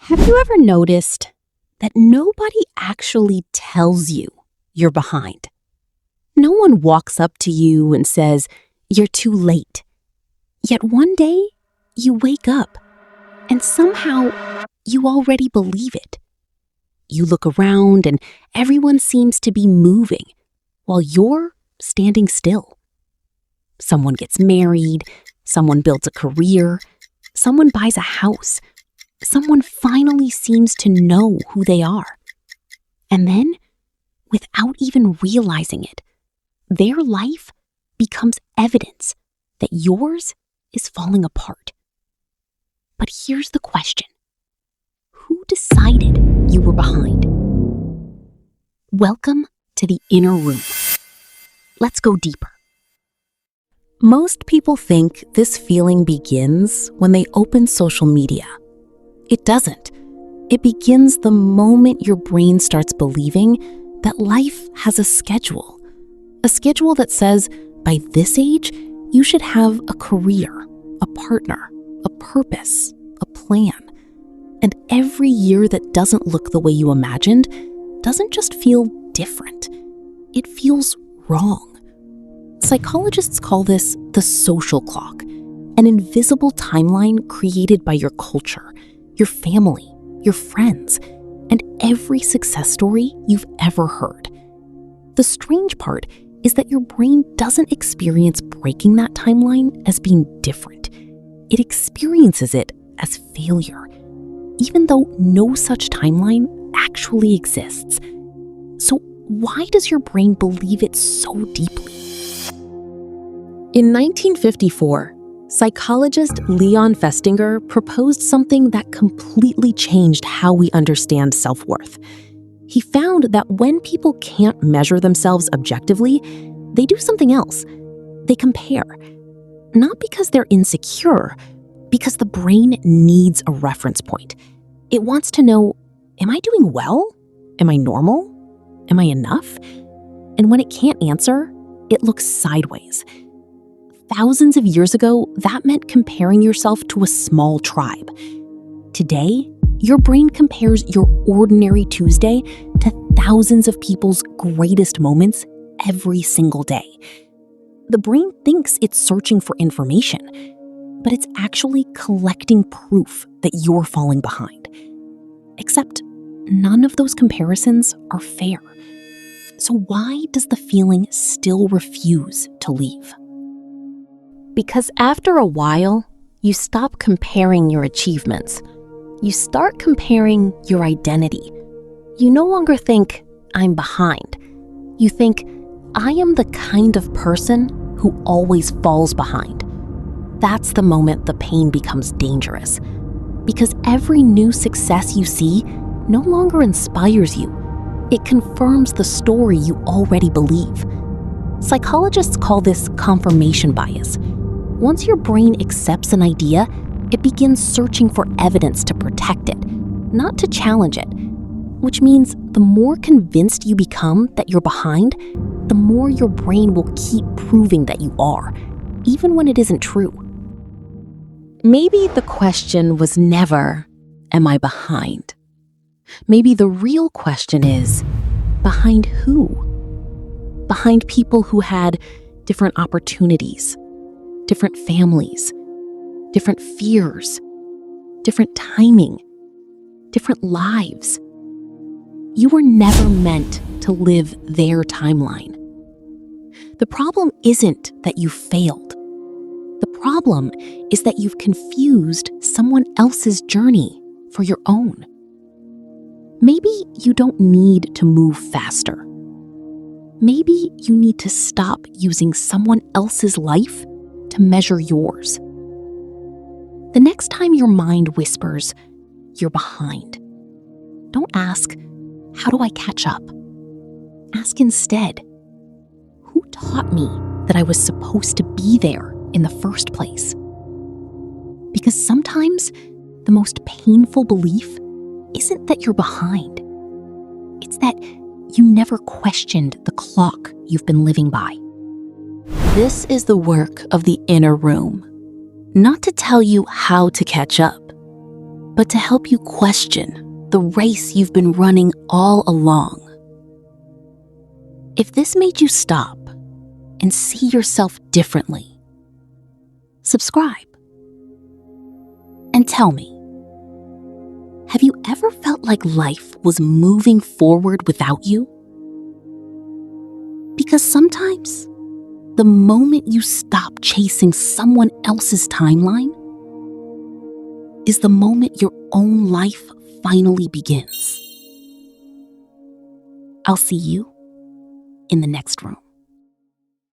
Have you ever noticed that nobody actually tells you you're behind? No one walks up to you and says, "You're too late." Yet one day, you wake up and somehow you already believe it. You look around and everyone seems to be moving while you're standing still. Someone gets married, someone builds a career, someone buys a house. Someone finally seems to know who they are. And then, without even realizing it, their life becomes evidence that yours is falling apart. But here's the question. Who decided you were behind? Welcome to the inner room. Let's go deeper. Most people think this feeling begins when they open social media. It doesn't. It begins the moment your brain starts believing that life has a schedule that says, by this age, you should have a career, a partner, a purpose, a plan. And every year that doesn't look the way you imagined doesn't just feel different. It feels wrong. Psychologists call this the social clock, an invisible timeline created by your culture, your family, your friends, and every success story you've ever heard. The strange part is that your brain doesn't experience breaking that timeline as being different. It experiences it as failure, even though no such timeline actually exists. So why does your brain believe it so deeply? In 1954, psychologist Leon Festinger proposed something that completely changed how we understand self-worth. He found that when people can't measure themselves objectively, they do something else. They compare. Not because they're insecure, because the brain needs a reference point. It wants to know, am I doing well? Am I normal? Am I enough? And when it can't answer, it looks sideways. Thousands of years ago, that meant comparing yourself to a small tribe. Today, your brain compares your ordinary Tuesday to thousands of people's greatest moments every single day. The brain thinks it's searching for information, but it's actually collecting proof that you're falling behind. Except none of those comparisons are fair. So why does the feeling still refuse to leave? Because after a while, you stop comparing your achievements. You start comparing your identity. You no longer think, I'm behind. You think, I am the kind of person who always falls behind. That's the moment the pain becomes dangerous. Because every new success you see no longer inspires you. It confirms the story you already believe. Psychologists call this confirmation bias. Once your brain accepts an idea, it begins searching for evidence to protect it, not to challenge it. Which means the more convinced you become that you're behind, the more your brain will keep proving that you are, even when it isn't true. Maybe the question was never, am I behind? Maybe the real question is, behind who? Behind people who had different opportunities, different families, different fears, different timing, different lives. You were never meant to live their timeline. The problem isn't that you failed. The problem is that you've confused someone else's journey for your own. Maybe you don't need to move faster. Maybe you need to stop using someone else's life to measure yours. The next time your mind whispers, you're behind, don't ask, how do I catch up? Ask instead, who taught me that I was supposed to be there in the first place? Because sometimes the most painful belief isn't that you're behind. It's that you never questioned the clock you've been living by. This is the work of the inner room. Not to tell you how to catch up, but to help you question the race you've been running all along. If this made you stop and see yourself differently, subscribe. And tell me, have you ever felt like life was moving forward without you? Because sometimes, the moment you stop chasing someone else's timeline is the moment your own life finally begins. I'll see you in the next room.